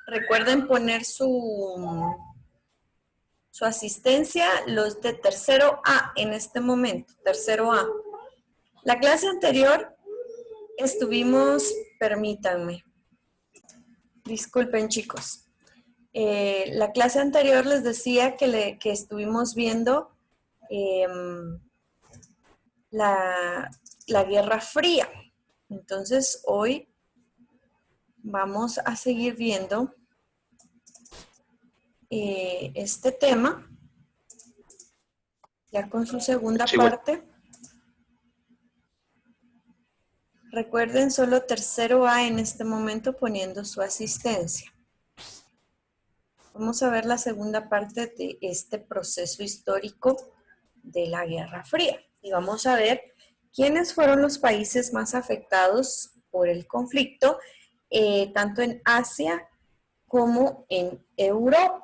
Recuerden poner su asistencia, los de tercero A en este momento, tercero A. La clase anterior estuvimos, permítanme, disculpen chicos. La clase anterior les decía que estuvimos viendo la Guerra Fría. Entonces hoy vamos a seguir viendo este tema, ya con su segunda parte. Recuerden solo tercero A en este momento poniendo su asistencia. Vamos a ver la segunda parte de este proceso histórico de la Guerra Fría. Y vamos a ver quiénes fueron los países más afectados por el conflicto, tanto en Asia como en Europa.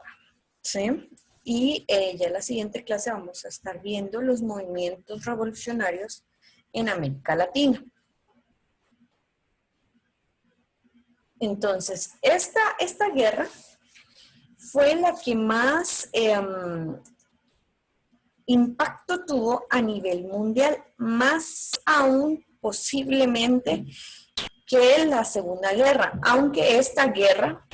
¿Sí? Y ya en la siguiente clase vamos a estar viendo los movimientos revolucionarios en América Latina. Entonces, esta guerra fue la que más impacto tuvo a nivel mundial, más aún posiblemente que la Segunda Guerra, aunque esta guerra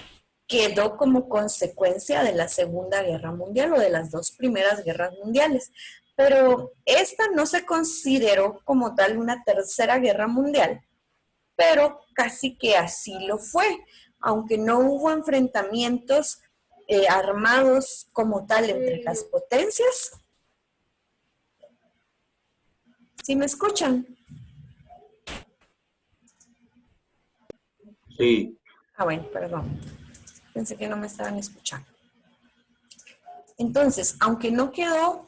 quedó como consecuencia de la Segunda Guerra Mundial o de las dos primeras guerras mundiales. Pero esta no se consideró como tal una tercera guerra mundial, pero casi que así lo fue, aunque no hubo enfrentamientos armados como tal entre las potencias. ¿Sí me escuchan? Sí. Bueno, perdón. Pensé que no me estaban escuchando. Entonces, aunque no quedó,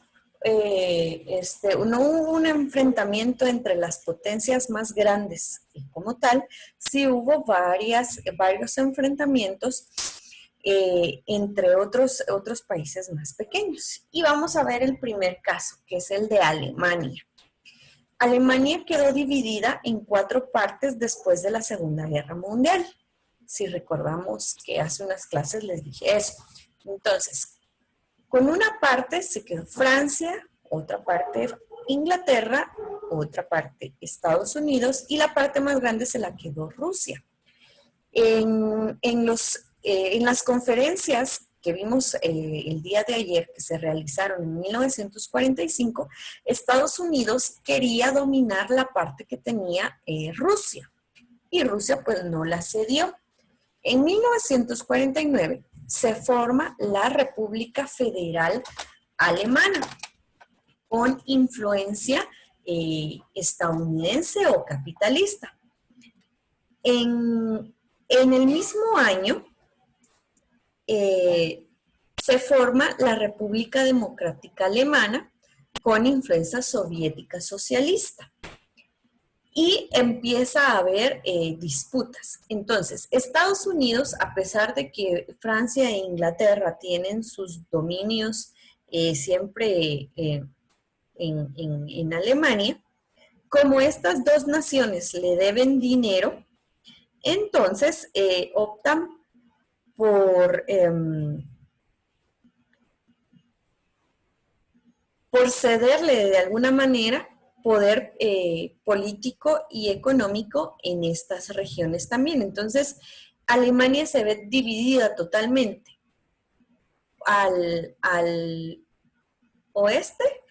no hubo un enfrentamiento entre las potencias más grandes y como tal, sí hubo varios enfrentamientos entre otros países más pequeños. Y vamos a ver el primer caso, que es el de Alemania. Alemania quedó dividida en 4 partes después de la Segunda Guerra Mundial. Si recordamos que hace unas clases les dije eso. Entonces, con una parte se quedó Francia, otra parte Inglaterra, otra parte Estados Unidos y la parte más grande se la quedó Rusia. En las conferencias que vimos el día de ayer, que se realizaron en 1945, Estados Unidos quería dominar la parte que tenía Rusia, y Rusia pues no la cedió. En 1949 se forma la República Federal Alemana, con influencia estadounidense o capitalista. En el mismo año se forma la República Democrática Alemana con influencia soviética socialista y empieza a haber disputas. Entonces, Estados Unidos, a pesar de que Francia e Inglaterra tienen sus dominios siempre en Alemania, como estas dos naciones le deben dinero, entonces optan por cederle de alguna manera poder político y económico en estas regiones también. Entonces, Alemania se ve dividida totalmente al oeste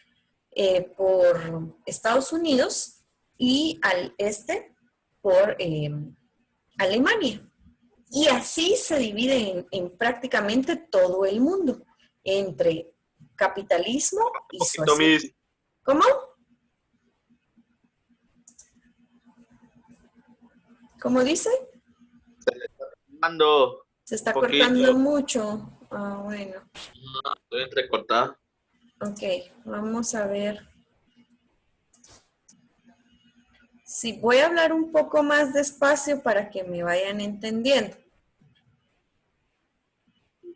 por Estados Unidos y al este por Alemania. Y así se divide en prácticamente todo el mundo, entre capitalismo y socialismo. ¿Cómo? ¿Cómo dice? Se está cortando mucho. Ah, bueno. Estoy entrecortada. Ok, vamos a ver. Sí, voy a hablar un poco más despacio para que me vayan entendiendo.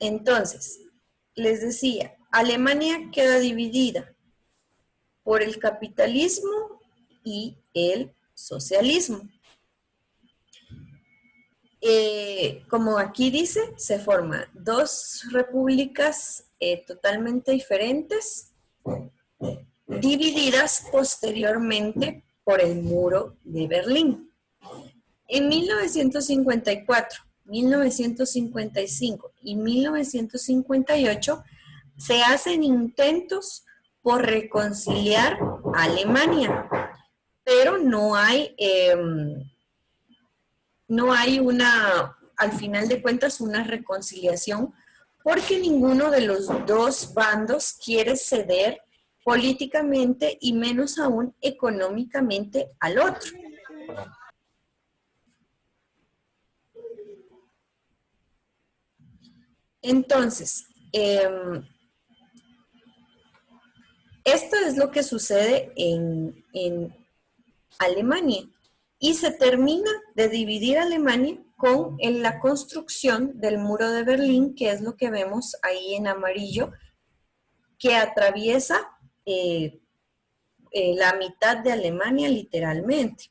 Entonces, les decía, Alemania queda dividida por el capitalismo y el socialismo. Como aquí dice, se forman dos repúblicas totalmente diferentes, divididas posteriormente por el muro de Berlín. En 1954, 1955 y 1958 se hacen intentos por reconciliar a Alemania, pero no hay al final de cuentas, una reconciliación porque ninguno de los dos bandos quiere ceder políticamente y menos aún económicamente al otro. Entonces, esto es lo que sucede en Alemania y se termina de dividir Alemania con la construcción del muro de Berlín, que es lo que vemos ahí en amarillo, que atraviesa la mitad de Alemania literalmente.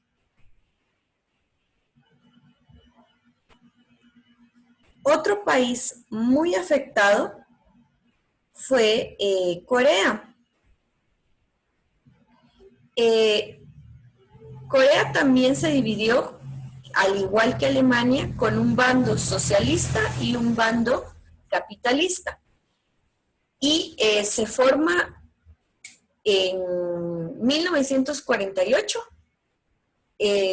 Otro país muy afectado fue Corea. Corea también se dividió, al igual que Alemania, con un bando socialista y un bando capitalista. Y se forma en 1948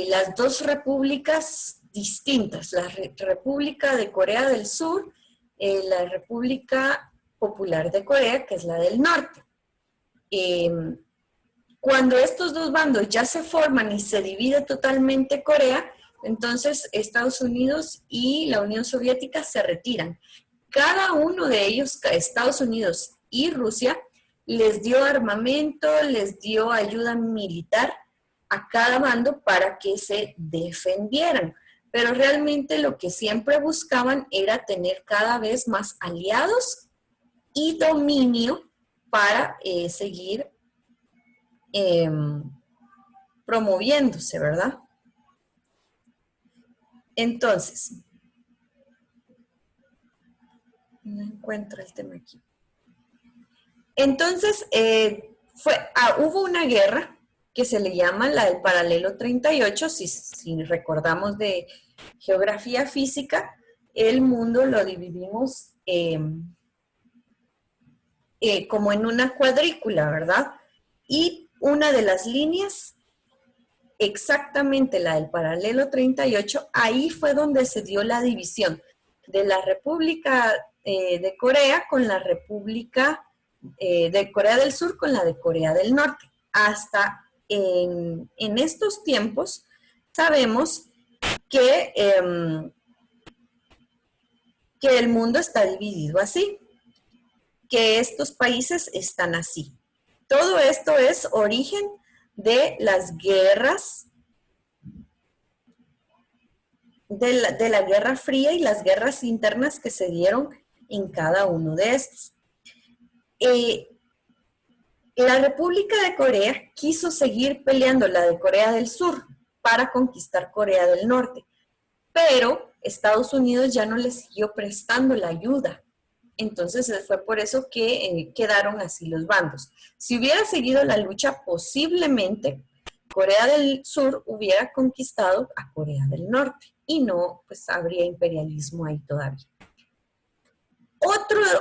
las dos repúblicas distintas, la República de Corea del Sur, la República Popular de Corea, que es la del norte. Cuando estos dos bandos ya se forman y se divide totalmente Corea, entonces Estados Unidos y la Unión Soviética se retiran. Cada uno de ellos, Estados Unidos y Rusia, les dio armamento, les dio ayuda militar a cada bando para que se defendieran. Pero realmente lo que siempre buscaban era tener cada vez más aliados y dominio para seguir promoviéndose, ¿verdad? Entonces, no encuentro el tema aquí. Entonces, hubo una guerra que se le llama la del paralelo 38, si recordamos de geografía física, el mundo lo dividimos como en una cuadrícula, ¿verdad? Y una de las líneas, exactamente la del paralelo 38, ahí fue donde se dio la división de la República de Corea con la República de Corea del Sur con la de Corea del Norte. Hasta en estos tiempos sabemos que el mundo está dividido así, que estos países están así. Todo esto es origen de las guerras, de la Guerra Fría y las guerras internas que se dieron en cada uno de estos. La República de Corea quiso seguir peleando la de Corea del Sur para conquistar Corea del Norte, pero Estados Unidos ya no le siguió prestando la ayuda. Entonces fue por eso que quedaron así los bandos. Si hubiera seguido la lucha, posiblemente Corea del Sur hubiera conquistado a Corea del Norte y no, pues habría imperialismo ahí todavía.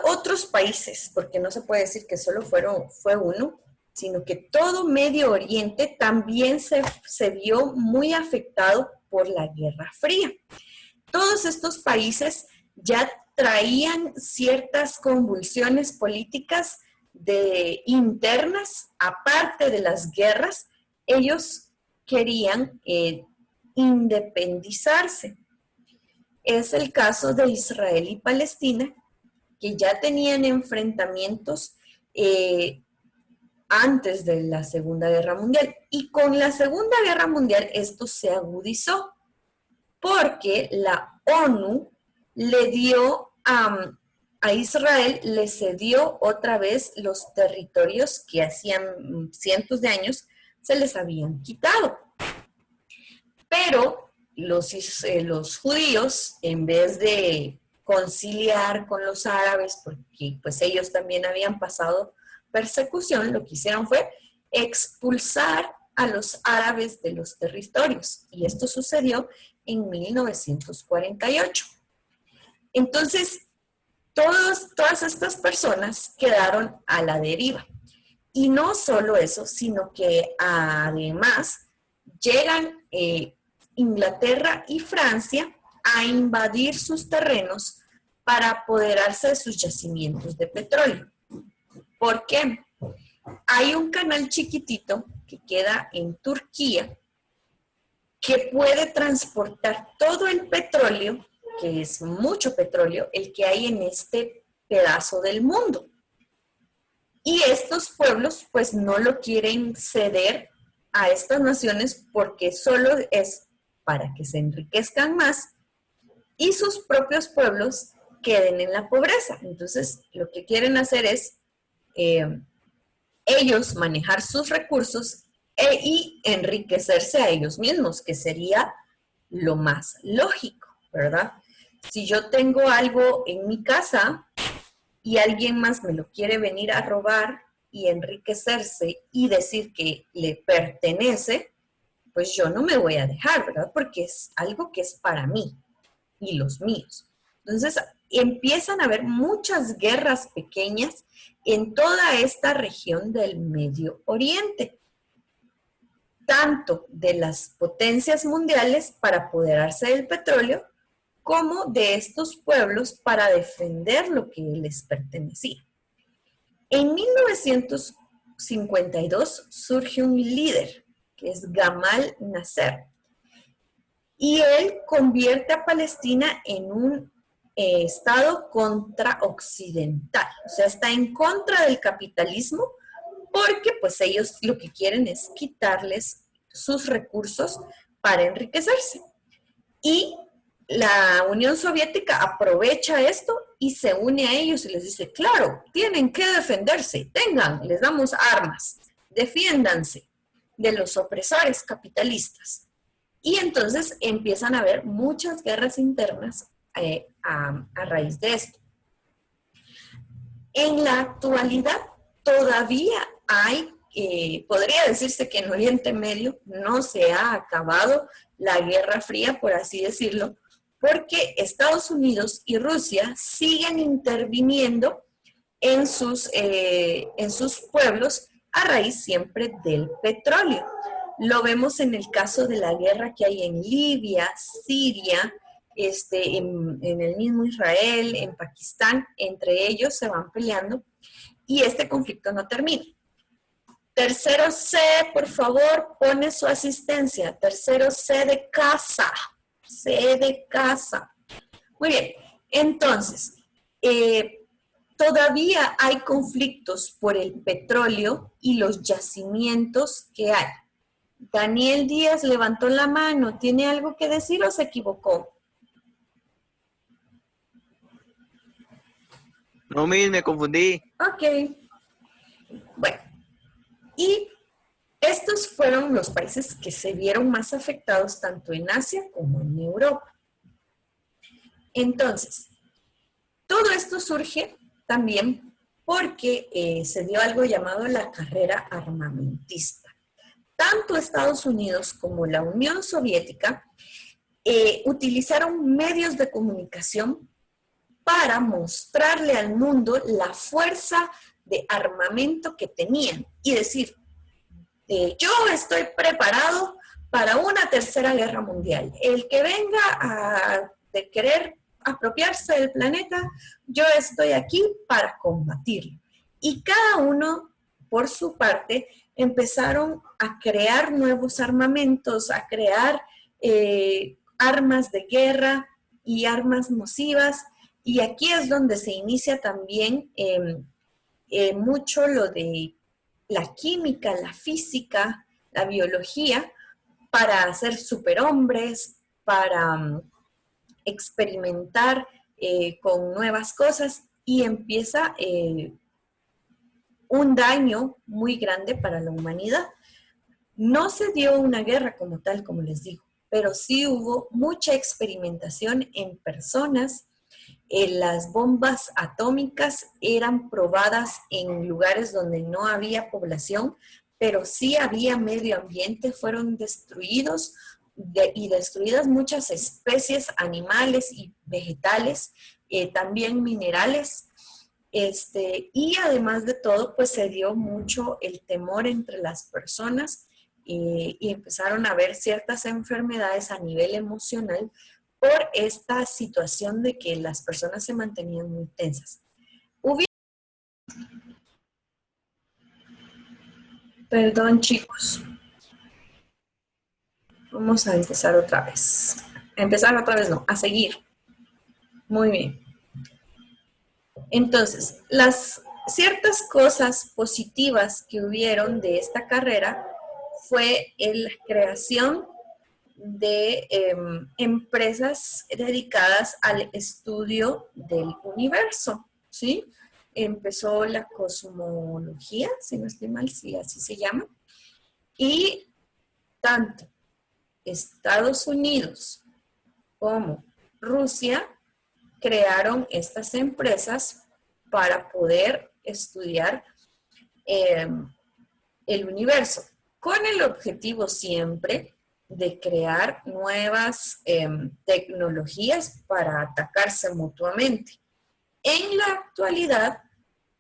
Otros países, porque no se puede decir que solo fue uno, sino que todo Medio Oriente también se vio muy afectado por la Guerra Fría. Todos estos países ya traían ciertas convulsiones políticas internas, aparte de las guerras, ellos querían independizarse. Es el caso de Israel y Palestina, que ya tenían enfrentamientos antes de la Segunda Guerra Mundial. Y con la Segunda Guerra Mundial esto se agudizó, porque la ONU le dio a Israel, le cedió otra vez los territorios que hacían cientos de años se les habían quitado. Pero los judíos, en vez de conciliar con los árabes, porque pues ellos también habían pasado persecución, lo que hicieron fue expulsar a los árabes de los territorios. Y esto sucedió en 1948. Entonces, todas estas personas quedaron a la deriva. Y no solo eso, sino que además llegan Inglaterra y Francia a invadir sus terrenos para apoderarse de sus yacimientos de petróleo. ¿Por qué? Hay un canal chiquitito que queda en Turquía que puede transportar todo el petróleo, que es mucho petróleo, el que hay en este pedazo del mundo. Y estos pueblos pues no lo quieren ceder a estas naciones porque solo es para que se enriquezcan más y sus propios pueblos queden en la pobreza. Entonces lo que quieren hacer es ellos manejar sus recursos y enriquecerse a ellos mismos, que sería lo más lógico, ¿verdad? Si yo tengo algo en mi casa y alguien más me lo quiere venir a robar y enriquecerse y decir que le pertenece, pues yo no me voy a dejar, ¿verdad? Porque es algo que es para mí y los míos. Entonces empiezan a haber muchas guerras pequeñas en toda esta región del Medio Oriente, tanto de las potencias mundiales para apoderarse del petróleo, como de estos pueblos para defender lo que les pertenecía. En 1952 surge un líder, que es Gamal Nasser, y él convierte a Palestina en un estado contraoccidental, o sea, está en contra del capitalismo porque pues ellos lo que quieren es quitarles sus recursos para enriquecerse. Y la Unión Soviética aprovecha esto y se une a ellos y les dice, claro, tienen que defenderse, les damos armas, defiéndanse de los opresores capitalistas. Y entonces empiezan a haber muchas guerras internas a raíz de esto. En la actualidad todavía hay, podría decirse que en Oriente Medio no se ha acabado la Guerra Fría, por así decirlo, porque Estados Unidos y Rusia siguen interviniendo en sus pueblos a raíz siempre del petróleo. Lo vemos en el caso de la guerra que hay en Libia, Siria, en el mismo Israel, en Pakistán, entre ellos se van peleando y este conflicto no termina. Tercero C, por favor, pone su asistencia. Tercero C de casa. C de casa. Muy bien, entonces, todavía hay conflictos por el petróleo y los yacimientos que hay. Daniel Díaz levantó la mano. ¿Tiene algo que decir o se equivocó? No, me confundí. Ok. Bueno, y estos fueron los países que se vieron más afectados tanto en Asia como en Europa. Entonces, todo esto surge también porque se dio algo llamado la carrera armamentista. Tanto Estados Unidos como la Unión Soviética utilizaron medios de comunicación para mostrarle al mundo la fuerza de armamento que tenían y decir, yo estoy preparado para una tercera guerra mundial. El que venga de querer apropiarse del planeta, yo estoy aquí para combatirlo. Y cada uno, por su parte, empezaron a crear nuevos armamentos, a crear armas de guerra y armas nocivas. Y aquí es donde se inicia también mucho lo de la química, la física, la biología, para hacer superhombres, para experimentar con nuevas cosas y empieza un daño muy grande para la humanidad. No se dio una guerra como tal, como les digo, pero sí hubo mucha experimentación en personas. Las bombas atómicas eran probadas en lugares donde no había población, pero sí había medio ambiente, fueron destruidos y destruidas muchas especies animales y vegetales, también minerales. Y además de todo, pues se dio mucho el temor entre las personas y empezaron a haber ciertas enfermedades a nivel emocional por esta situación de que las personas se mantenían muy tensas. Perdón, chicos. Vamos a empezar otra vez. Empezar otra vez, no, a seguir. Muy bien. Entonces, las ciertas cosas positivas que hubieron de esta carrera fue la creación de empresas dedicadas al estudio del universo, ¿sí? Empezó la cosmología, si no estoy mal, si así se llama, y tanto Estados Unidos como Rusia crearon estas empresas para poder estudiar eh, el universo, con el objetivo siempre de crear nuevas tecnologías para atacarse mutuamente. En la actualidad,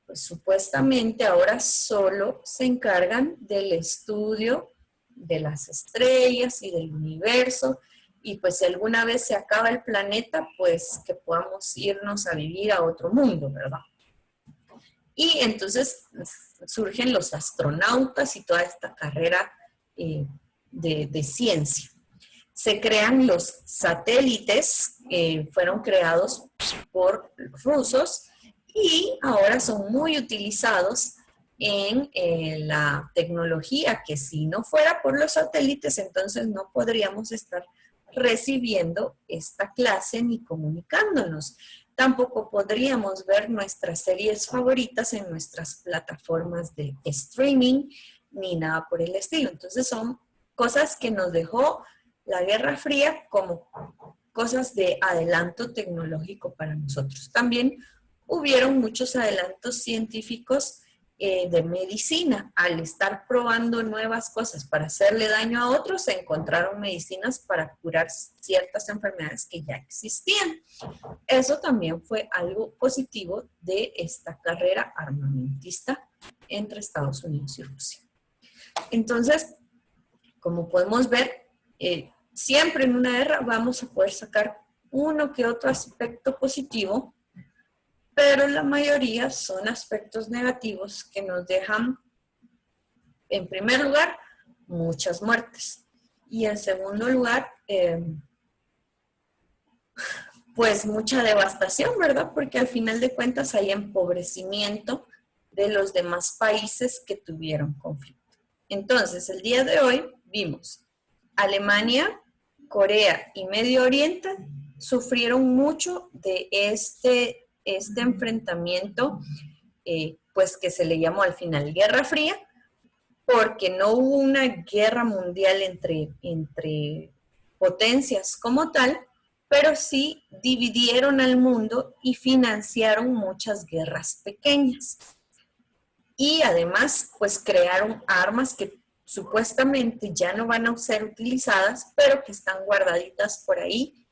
pues supuestamente ahora solo se encargan del estudio de las estrellas y del universo, y pues si alguna vez se acaba el planeta, pues que podamos irnos a vivir a otro mundo, ¿verdad? Y entonces surgen los astronautas y toda esta carrera de ciencia. Se crean los satélites, fueron creados por rusos y ahora son muy utilizados en la tecnología, que si no fuera por los satélites, entonces no podríamos estar recibiendo esta clase ni comunicándonos. Tampoco podríamos ver nuestras series favoritas en nuestras plataformas de streaming, ni nada por el estilo. Entonces son cosas que nos dejó la Guerra Fría como cosas de adelanto tecnológico para nosotros. También hubieron muchos adelantos científicos de medicina. Al estar probando nuevas cosas para hacerle daño a otros, se encontraron medicinas para curar ciertas enfermedades que ya existían. Eso también fue algo positivo de esta carrera armamentista entre Estados Unidos y Rusia. Entonces, como podemos ver, siempre en una guerra vamos a poder sacar uno que otro aspecto positivo, pero la mayoría son aspectos negativos que nos dejan, en primer lugar, muchas muertes. Y en segundo lugar, pues mucha devastación, ¿verdad? Porque al final de cuentas hay empobrecimiento de los demás países que tuvieron conflicto. Entonces, el día de hoy vimos Alemania, Corea y Medio Oriente sufrieron mucho de este enfrentamiento, pues que se le llamó al final Guerra Fría, porque no hubo una guerra mundial entre potencias como tal, pero sí dividieron al mundo y financiaron muchas guerras pequeñas. Y además, pues crearon armas que supuestamente ya no van a ser utilizadas, pero que están guardaditas por ahí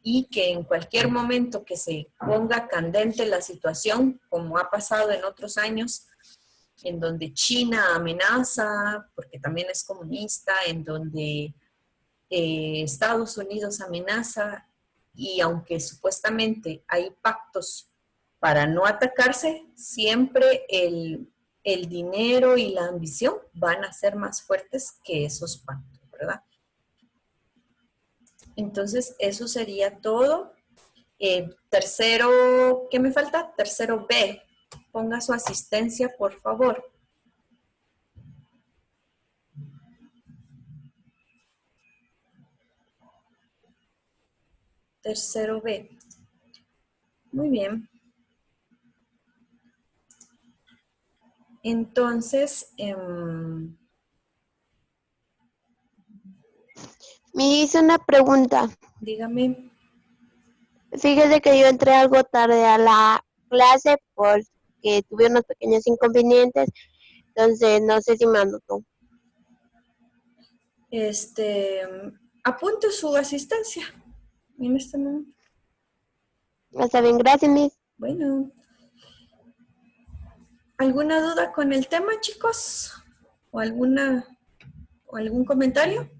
y que en cualquier momento que se ponga candente la situación, como ha pasado en otros años, en donde China amenaza, porque también es comunista, en donde Estados Unidos amenaza, y aunque supuestamente hay pactos para no atacarse, siempre el dinero y la ambición van a ser más fuertes que esos pactos, ¿verdad? Entonces, eso sería todo. Tercero, ¿qué me falta? Tercero B. Ponga su asistencia, por favor. Tercero B. Muy bien. Entonces, Me hizo una pregunta. Dígame. Fíjese que yo entré algo tarde a la clase porque tuve unos pequeños inconvenientes, entonces no sé si me anotó. Apunte su asistencia en este momento. Está bien, gracias, Miss. Bueno, ¿alguna duda con el tema, chicos? ¿O algún comentario?